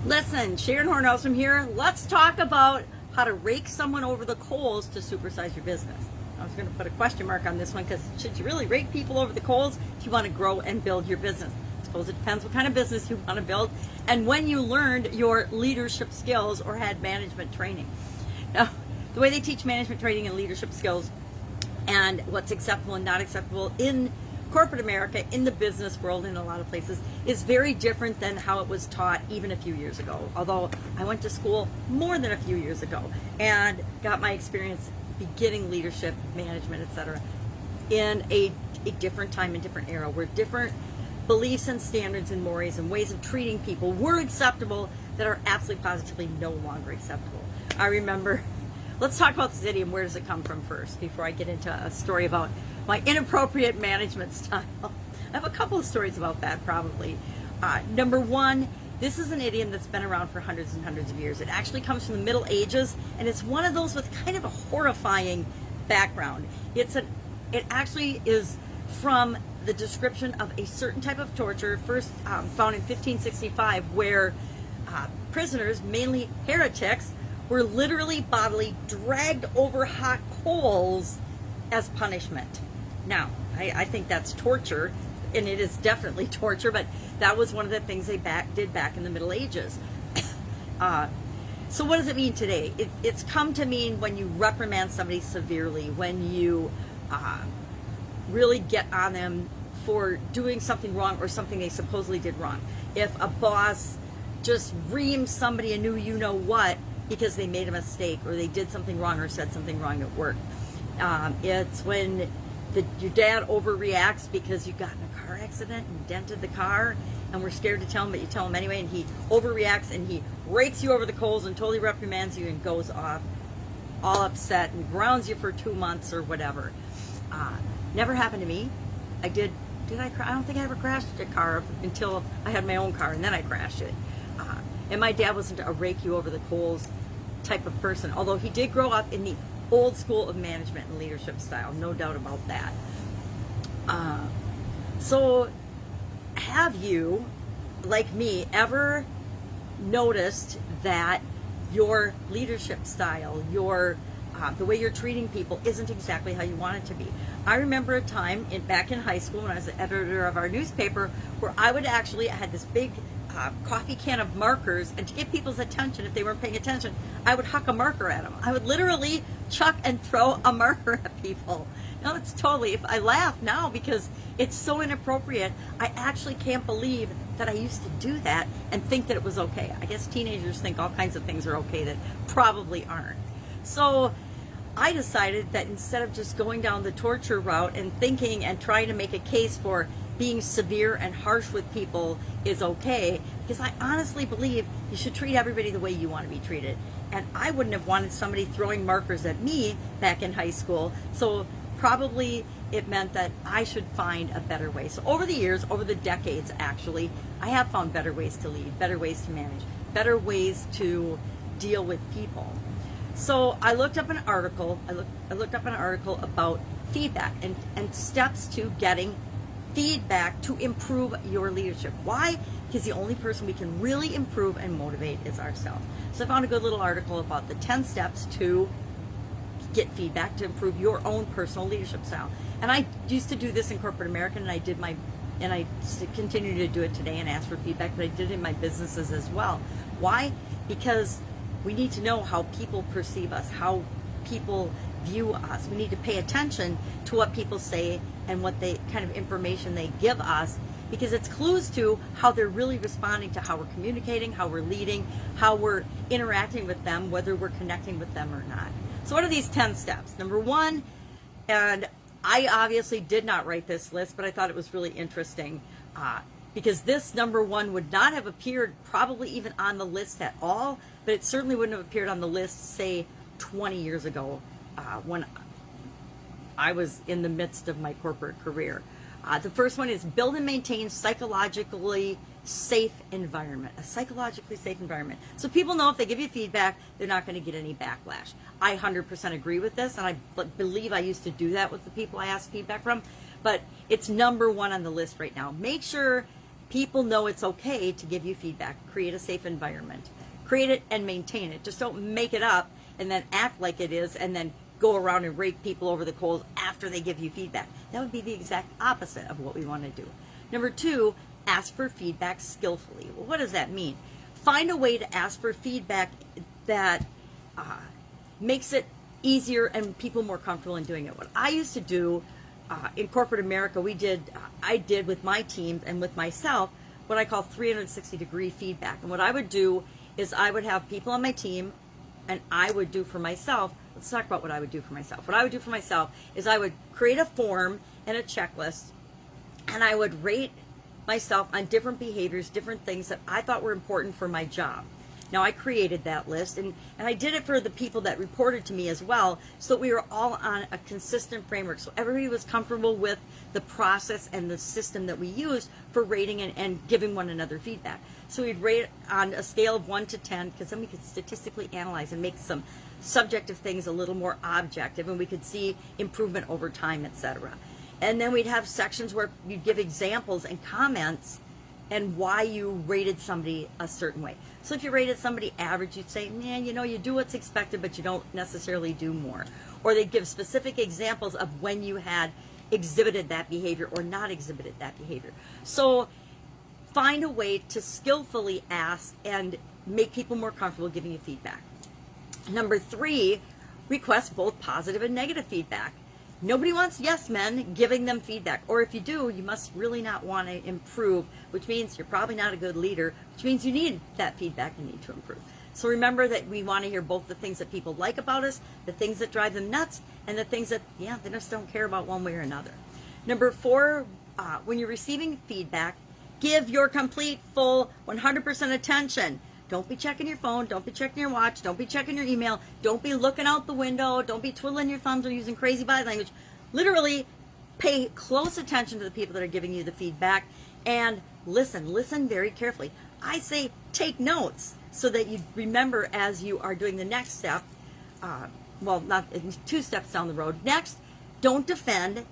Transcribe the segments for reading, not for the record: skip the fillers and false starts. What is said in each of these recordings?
Listen, Sharon Horne-Ellstrom here. Let's talk about how to rake someone over the coals to supersize your business. I was going to put a question mark on this one because should you really rake people over the coals if you want to grow and build your business? I suppose it depends what kind of business you want to build and when you learned your leadership skills or had management training. Now, the way they teach management training and leadership skills and what's acceptable and not acceptable in corporate America, in the business world, in a lot of places, is very different than how it was taught even a few years ago. Although I went to school more than a few years ago and got my experience beginning leadership, management, etc. in a different time and different era where different beliefs and standards and mores and ways of treating people were acceptable that are absolutely positively no longer acceptable. I remember, let's talk about the city and where does it come from first before I get into a story about my inappropriate management style. I have a couple of stories about that probably. Number one, this is an idiom that's been around for hundreds and hundreds of years. It actually comes from the Middle Ages, and it's one of those with kind of a horrifying background. It actually is from the description of a certain type of torture, first found in 1565, where prisoners, mainly heretics, were literally bodily dragged over hot coals as punishment. Now, I think that's torture, and it is definitely torture, but that was one of the things they did back in the Middle Ages. So what does it mean today? It's come to mean when you reprimand somebody severely, when you really get on them for doing something wrong or something they supposedly did wrong. If a boss just reams somebody a new you-know-what because they made a mistake or they did something wrong or said something wrong at work. It's when your dad overreacts because you got in a car accident and dented the car and we're scared to tell him, but you tell him anyway, and he overreacts and he rakes you over the coals and totally reprimands you and goes off all upset and grounds you for 2 months or whatever. Never happened to me. Did I crash? I don't think I ever crashed a car until I had my own car, and then I crashed it. And my dad wasn't a rake you over the coals type of person, although he did grow up in the old school of management and leadership style, no doubt about that. So have you, like me, ever noticed that your leadership style, the way you're treating people isn't exactly how you want it to be? I remember a time back in high school when I was the editor of our newspaper where I had this big coffee can of markers, and to get people's attention if they weren't paying attention, I would huck a marker at them. I would literally chuck and throw a marker at people. Now it's totally, if I laugh now because it's so inappropriate, I actually can't believe that I used to do that and think that it was okay. I guess teenagers think all kinds of things are okay that probably aren't. So I decided that instead of just going down the torture route and thinking and trying to make a case for being severe and harsh with people is okay, because I honestly believe you should treat everybody the way you want to be treated. And I wouldn't have wanted somebody throwing markers at me back in high school, so probably it meant that I should find a better way. So over the years, over the decades actually, I have found better ways to lead, better ways to manage, better ways to deal with people. So I looked up an article, I looked up an article about feedback and steps to getting feedback to improve your leadership. Why? Because the only person we can really improve and motivate is ourselves. So I found a good little article about the 10 steps to get feedback to improve your own personal leadership style. And I used to do this in corporate America, and I continue to do it today and ask for feedback, but I did it in my businesses as well. Why? Because we need to know how people perceive us, how people view us. We need to pay attention to what people say and what kind of information they give us, because it's clues to how they're really responding to how we're communicating, how we're leading, how we're interacting with them, whether we're connecting with them or not. So what are these 10 steps? Number one, and I obviously did not write this list, but I thought it was really interesting because this number one would not have appeared probably even on the list at all, but it certainly wouldn't have appeared on the list, say, 20 years ago when I was in the midst of my corporate career. The first one is build and maintain psychologically safe environment, a psychologically safe environment. So people know if they give you feedback, they're not going to get any backlash. I 100% agree with this, and I believe I used to do that with the people I asked feedback from, but it's number one on the list right now. Make sure people know it's okay to give you feedback. Create a safe environment. Create it and maintain it. Just don't make it up and then act like it is and then go around and rake people over the coals after they give you feedback. That would be the exact opposite of what we want to do. Number 2, ask for feedback skillfully. Well, what does that mean? Find a way to ask for feedback that makes it easier and people more comfortable in doing it. What I used to do in corporate America, I did with my team and with myself what I call 360-degree feedback. And what I would do is I would have people on my team, and I would do for myself. Let's talk about what I would do for myself. What I would do for myself is I would create a form and a checklist, and I would rate myself on different behaviors, different things that I thought were important for my job. Now, I created that list, and I did it for the people that reported to me as well, so that we were all on a consistent framework, so everybody was comfortable with the process and the system that we used for rating and giving one another feedback. So we'd rate on a scale of 1 to 10, because then we could statistically analyze and make some subjective things a little more objective, and we could see improvement over time, etc. And then we'd have sections where you'd give examples and comments and why you rated somebody a certain way. So if you rated somebody average, you'd say, man, you do what's expected, but you don't necessarily do more. Or they'd give specific examples of when you had exhibited that behavior or not exhibited that behavior. So find a way to skillfully ask and make people more comfortable giving you feedback. Number 3, request both positive and negative feedback. Nobody wants yes men giving them feedback. Or if you do, you must really not want to improve, which means you're probably not a good leader, which means you need that feedback and need to improve. So remember that we want to hear both the things that people like about us, the things that drive them nuts, and the things that, they just don't care about one way or another. Number 4, when you're receiving feedback, give your complete, full, 100% attention. Don't be checking your phone. Don't be checking your watch. Don't be checking your email. Don't be looking out the window. Don't be twiddling your thumbs or using crazy body language. Literally, pay close attention to the people that are giving you the feedback and listen. Listen very carefully. I say take notes so that you remember as you are doing the next step. Not 2 steps down the road. Next, don't defend.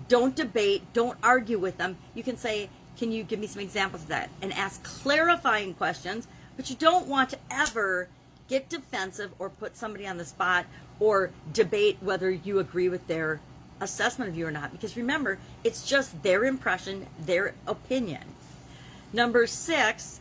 Don't debate. Don't argue with them. You can say, can you give me some examples of that? And ask clarifying questions. But you don't want to ever get defensive or put somebody on the spot or debate whether you agree with their assessment of you or not. Because remember, it's just their impression, their opinion. Number 6,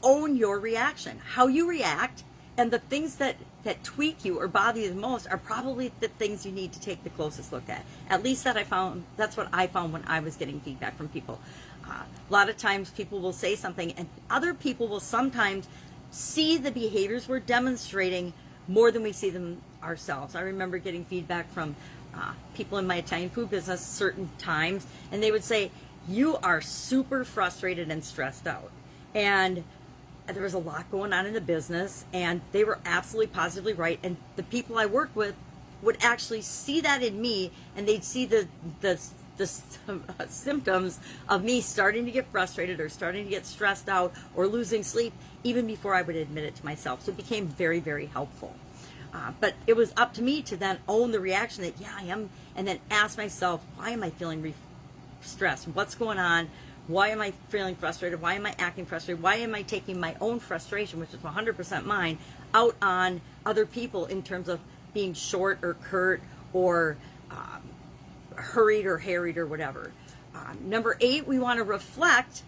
own your reaction. How you react and the things that tweak you or bother you the most are probably the things you need to take the closest look at. At least that's what I found when I was getting feedback from people. A lot of times people will say something and other people will sometimes see the behaviors we're demonstrating more than we see them ourselves. I remember getting feedback from people in my Italian food business certain times, and they would say, you are super frustrated and stressed out. And there was a lot going on in the business, and they were absolutely positively right. And the people I worked with would actually see that in me, and they'd see the symptoms of me starting to get frustrated or starting to get stressed out or losing sleep even before I would admit it to myself. So it became very, very helpful. But it was up to me to then own the reaction that, I am, and then ask myself, why am I feeling stressed? What's going on? Why am I feeling frustrated? Why am I acting frustrated? Why am I taking my own frustration, which is 100% mine, out on other people in terms of being short or curt or hurried or harried or whatever? Number 8, we want to reflect.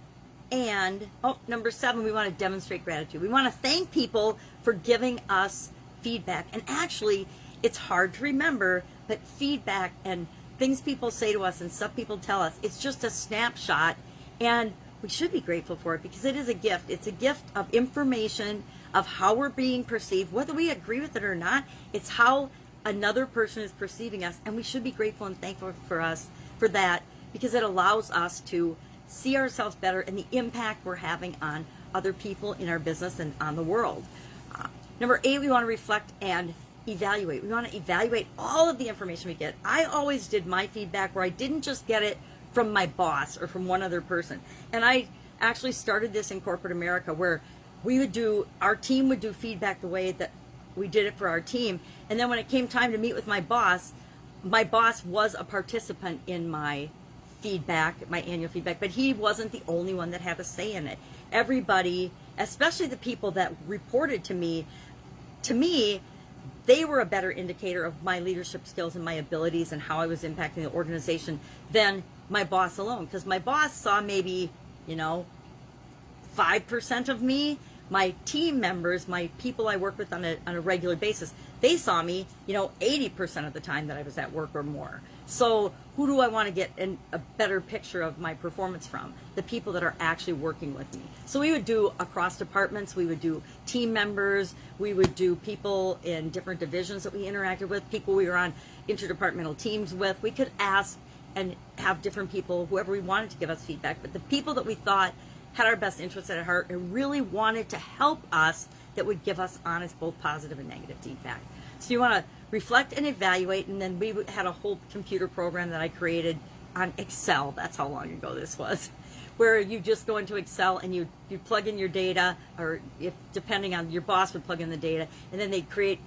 And number 7, we want to demonstrate gratitude. We want to thank people for giving us feedback. And actually, it's hard to remember, but feedback and things people say to us and stuff people tell us, it's just a snapshot. And we should be grateful for it because it is a gift. It's a gift of information of how we're being perceived, whether we agree with it or not. It's how another person is perceiving us, and we should be grateful and thankful for that because it allows us to see ourselves better and the impact we're having on other people in our business and on the world. Number 8, we want to reflect and evaluate. We want to evaluate all of the information we get. I always did my feedback where I didn't just get it from my boss or from one other person. And I actually started this in corporate America where our team would do feedback the way that we did it for our team. And then when it came time to meet with my boss was a participant in my feedback, my annual feedback, but he wasn't the only one that had a say in it. Everybody, especially the people that reported to me, they were a better indicator of my leadership skills and my abilities and how I was impacting the organization than my boss alone. Because my boss saw maybe, 5% of me. My team members, my people I work with on a regular basis, they saw me, 80% of the time that I was at work or more. So who do I want to get a better picture of my performance from? The people that are actually working with me. So we would do across departments, we would do team members, we would do people in different divisions that we interacted with, people we were on interdepartmental teams with. We could ask and have different people, whoever we wanted to give us feedback, but the people that we thought had our best interests at heart and really wanted to help us, that would give us honest, both positive and negative feedback. So you want to reflect and evaluate, and then we had a whole computer program that I created on Excel. That's how long ago this was, where you just go into Excel and you plug in your data, or if depending on your boss would plug in the data, and then they'd create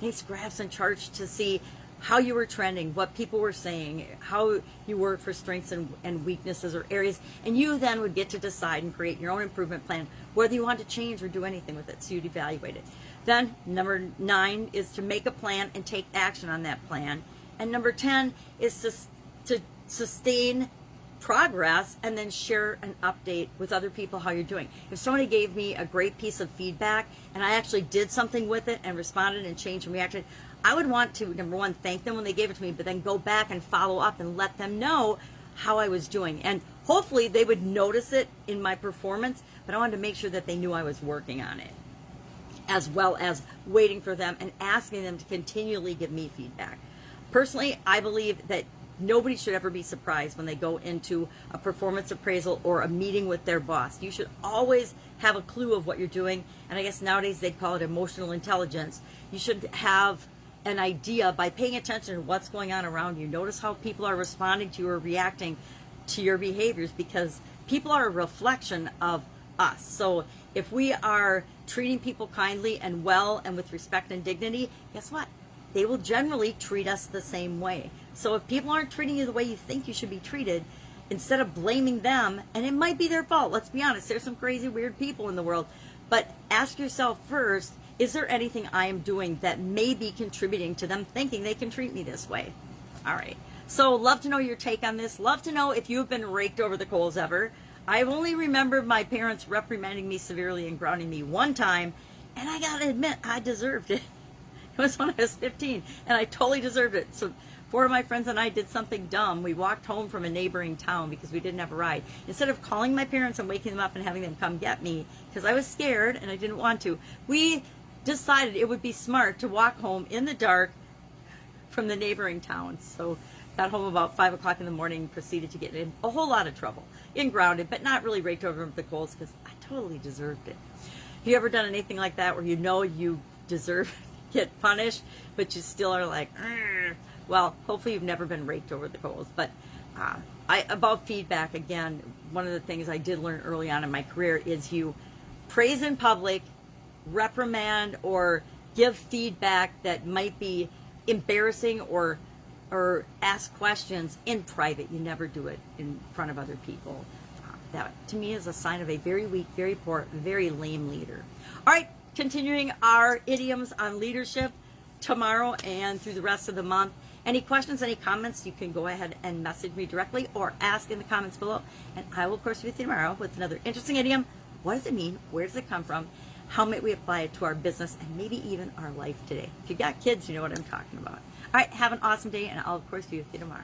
nice graphs and charts to see how you were trending, what people were saying, how you were for strengths and weaknesses or areas, and you then would get to decide and create your own improvement plan, whether you want to change or do anything with it. So you'd evaluate it. Then number 9 is to make a plan and take action on that plan. And number 10 is to sustain progress and then share an update with other people how you're doing. If somebody gave me a great piece of feedback and I actually did something with it and responded and changed and reacted, I would want to, number 1, thank them when they gave it to me, but then go back and follow up and let them know how I was doing. And hopefully they would notice it in my performance, but I wanted to make sure that they knew I was working on it, as well as waiting for them and asking them to continually give me feedback. Personally, I believe that nobody should ever be surprised when they go into a performance appraisal or a meeting with their boss. You should always have a clue of what you're doing, and I guess nowadays they call it emotional intelligence. You should have an idea by paying attention to what's going on around you. Notice how people are responding to you or reacting to your behaviors, because people are a reflection of us. So if we are treating people kindly and well and with respect and dignity, guess what? They will generally treat us the same way. So if people aren't treating you the way you think you should be treated, instead of blaming them, and it might be their fault, let's be honest, there's some crazy, weird people in the world, but ask yourself first, is there anything I am doing that may be contributing to them thinking they can treat me this way? All right. So love to know your take on this. Love to know if you've been raked over the coals ever. I've only remembered my parents reprimanding me severely and grounding me one time, and I gotta admit, I deserved it. It was when I was 15, and I totally deserved it. So 4 of my friends and I did something dumb. We walked home from a neighboring town because we didn't have a ride. Instead of calling my parents and waking them up and having them come get me, because I was scared and I didn't want to, we decided it would be smart to walk home in the dark from the neighboring towns. So got home about 5 o'clock in the morning, proceeded to get in a whole lot of trouble, in grounded, but not really raked over the coals, because I totally deserved it. Have you ever done anything like that where you deserve to get punished, but you still are like, "Argh"? Well, hopefully you've never been raked over the coals. But about feedback, again, one of the things I did learn early on in my career is you praise in public, reprimand or give feedback that might be embarrassing, or ask questions in private. You never do it in front of other people. That to me is a sign of a very weak, very poor, very lame leader. All right, continuing our idioms on leadership tomorrow and through the rest of the month. Any questions, any comments, you can go ahead and message me directly or ask in the comments below, and I will of course be with you tomorrow with another interesting idiom. What does it mean? Where does it come from? How might we apply it to our business and maybe even our life today? If you've got kids, you know what I'm talking about. All right, have an awesome day, and I'll of course be with you tomorrow.